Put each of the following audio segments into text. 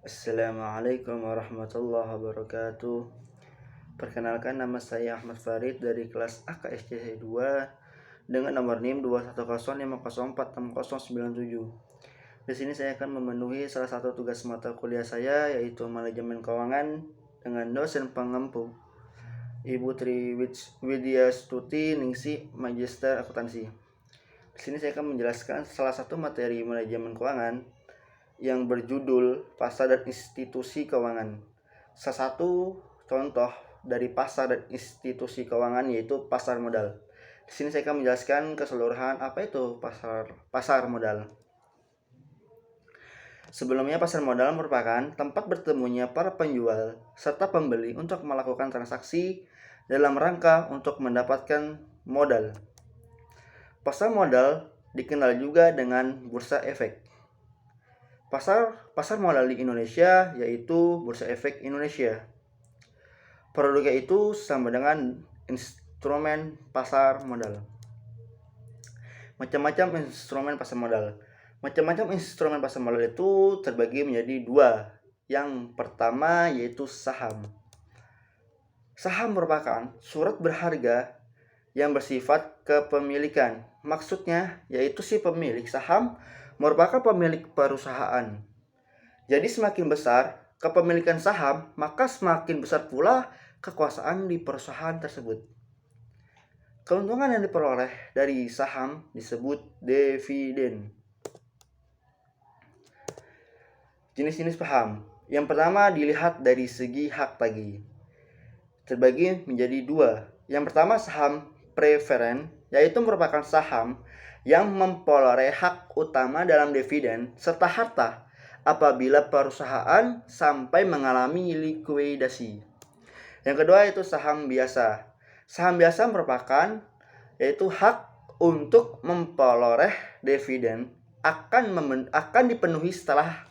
Assalamualaikum warahmatullahi wabarakatuh. Perkenalkan, nama saya Ahmad Farid dari kelas AKSC 2 dengan nomor NIM 21050460097. Di sini saya akan memenuhi salah satu tugas mata kuliah saya, yaitu manajemen keuangan, dengan dosen pengempu Ibu Tri Widya Stuti Ningsi, Magister Akuntansi. Di sini saya akan menjelaskan salah satu materi manajemen keuangan yang berjudul pasar dan institusi keuangan. Salah satu contoh dari pasar dan institusi keuangan yaitu pasar modal. Di sini saya akan menjelaskan keseluruhan apa itu pasar modal. Sebelumnya, pasar modal merupakan tempat bertemunya para penjual serta pembeli untuk melakukan transaksi dalam rangka untuk mendapatkan modal. Pasar modal dikenal juga dengan bursa efek. Pasar modal di Indonesia yaitu Bursa Efek Indonesia. Produknya itu sama dengan instrumen pasar modal. Macam-macam instrumen pasar modal. Macam-macam instrumen pasar modal itu terbagi menjadi dua. Yang pertama yaitu saham. Saham merupakan surat berharga yang bersifat kepemilikan. Maksudnya yaitu si pemilik saham merupakan pemilik perusahaan. Jadi semakin besar kepemilikan saham, maka semakin besar pula kekuasaan di perusahaan tersebut. Keuntungan yang diperoleh dari saham disebut dividen. Jenis-jenis saham. Yang pertama dilihat dari segi hak tagih. Terbagi menjadi dua. Yang pertama saham preferen, yaitu merupakan saham yang memperoleh hak utama dalam dividen serta harta apabila perusahaan sampai mengalami likuidasi. Yang kedua itu saham biasa. Saham biasa merupakan yaitu hak untuk memperoleh dividen akan dipenuhi setelah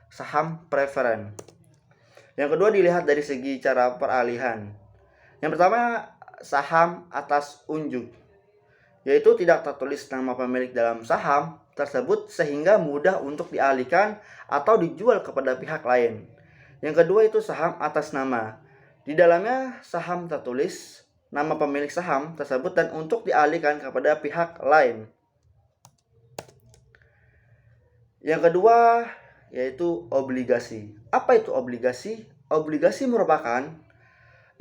saham preferen. Yang kedua dilihat dari segi cara peralihan. Yang pertama saham atas unjuk, yaitu tidak tertulis nama pemilik dalam saham tersebut sehingga mudah untuk dialihkan atau dijual kepada pihak lain. Yang kedua itu saham atas nama. Di dalamnya saham tertulis nama pemilik saham tersebut dan untuk dialihkan kepada pihak lain. Yang kedua yaitu obligasi. Apa itu obligasi? Obligasi merupakan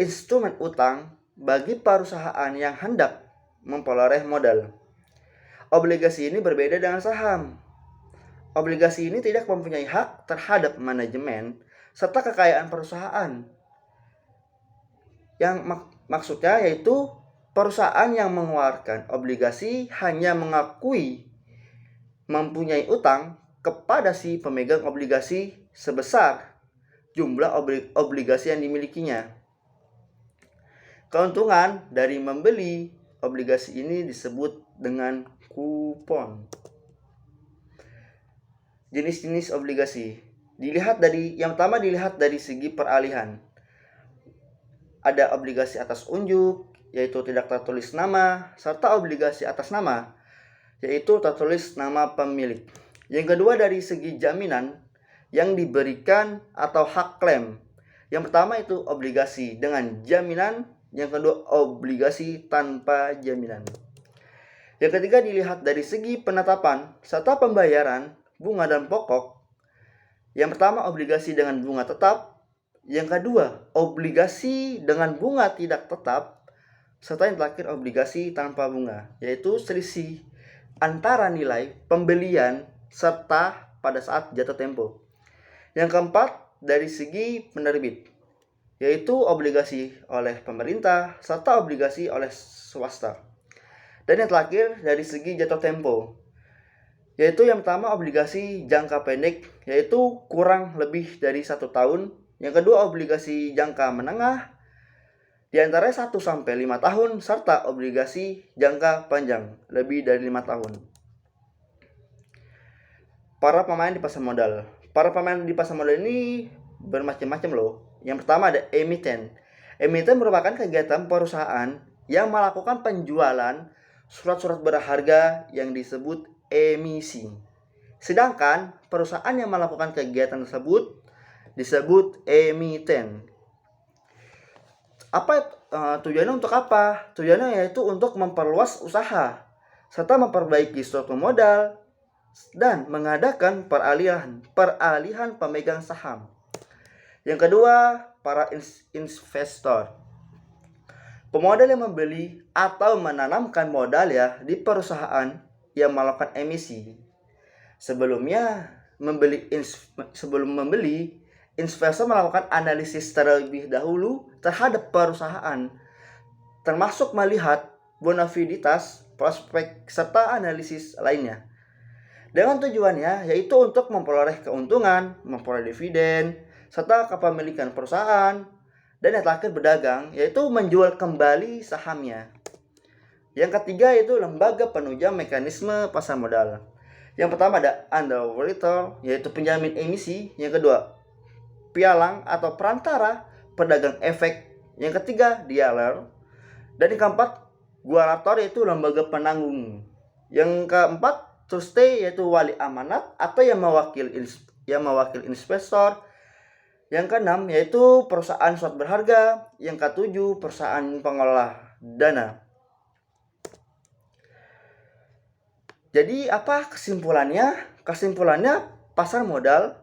instrumen utang bagi perusahaan yang hendak memperoleh modal. Obligasi ini berbeda dengan saham. Obligasi ini tidak mempunyai hak terhadap manajemen serta kekayaan perusahaan. Yang maksudnya yaitu perusahaan yang mengeluarkan obligasi hanya mengakui mempunyai utang kepada si pemegang obligasi sebesar jumlah obligasi yang dimilikinya. Keuntungan dari membeli obligasi ini disebut dengan kupon. Jenis-jenis obligasi yang pertama dilihat dari segi peralihan. Ada obligasi atas unjuk, yaitu tidak tertulis nama, serta obligasi atas nama, yaitu tertulis nama pemilik. Yang kedua dari segi jaminan yang diberikan atau hak klaim. Yang pertama itu obligasi dengan jaminan, yang kedua obligasi tanpa jaminan. Yang ketiga dilihat dari segi penetapan serta pembayaran bunga dan pokok. Yang pertama obligasi dengan bunga tetap, yang kedua obligasi dengan bunga tidak tetap, serta yang terakhir obligasi tanpa bunga, yaitu selisih antara nilai pembelian serta pada saat jatuh tempo. Yang keempat dari segi penerbit, yaitu obligasi oleh pemerintah serta obligasi oleh swasta. Dan yang terakhir dari segi jatuh tempo, yaitu yang pertama obligasi jangka pendek, yaitu kurang lebih dari 1 tahun. Yang kedua obligasi jangka menengah, di antara 1-5 tahun, serta obligasi jangka panjang lebih dari 5 tahun. Para pemain di pasar modal. Para pemain di pasar modal ini bermacam-macam loh. Yang pertama ada emiten. Emiten merupakan kegiatan perusahaan yang melakukan penjualan surat-surat berharga yang disebut emisi. Sedangkan perusahaan yang melakukan kegiatan tersebut disebut emiten. Tujuannya untuk apa? Tujuannya yaitu untuk memperluas usaha serta memperbaiki struktur modal dan mengadakan peralihan pemegang saham. Yang kedua, para investor. Pemodal yang membeli atau menanamkan modal ya di perusahaan yang melakukan emisi. Sebelum membeli, investor melakukan analisis terlebih dahulu terhadap perusahaan, termasuk melihat bonafiditas, prospek, serta analisis lainnya. Dengan tujuannya yaitu untuk memperoleh keuntungan, memperoleh dividen, serta kepemilikan perusahaan, dan yang terakhir berdagang, yaitu menjual kembali sahamnya. Yang ketiga yaitu lembaga penunjang mekanisme pasar modal. Yang pertama ada underwriter, yaitu penjamin emisi. Yang kedua, pialang atau perantara pedagang efek. Yang ketiga, dealer. Dan yang keempat, guarantor, yaitu lembaga penanggung. Yang keempat, trustee, yaitu wali amanat atau yang mewakili investor. Yang keenam yaitu perusahaan surat berharga. Yang ketujuh, perusahaan pengelola dana. Jadi apa kesimpulannya? Kesimpulannya, pasar modal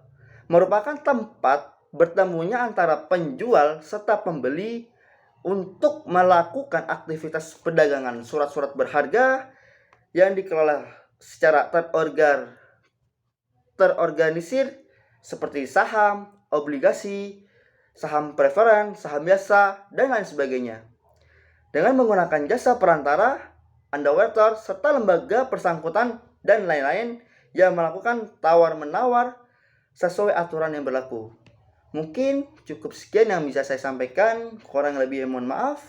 merupakan tempat bertemunya antara penjual serta pembeli untuk melakukan aktivitas perdagangan surat-surat berharga yang dikelola secara terorganisir seperti saham, obligasi, saham preferen, saham biasa, dan lain sebagainya. Dengan menggunakan jasa perantara, underwriter, serta lembaga persangkutan dan lain-lain yang melakukan tawar-menawar sesuai aturan yang berlaku. Mungkin cukup sekian yang bisa saya sampaikan, kurang lebih mohon maaf.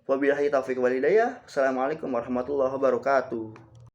Wabillahi taufiq wal hidayah. Assalamualaikum warahmatullahi wabarakatuh.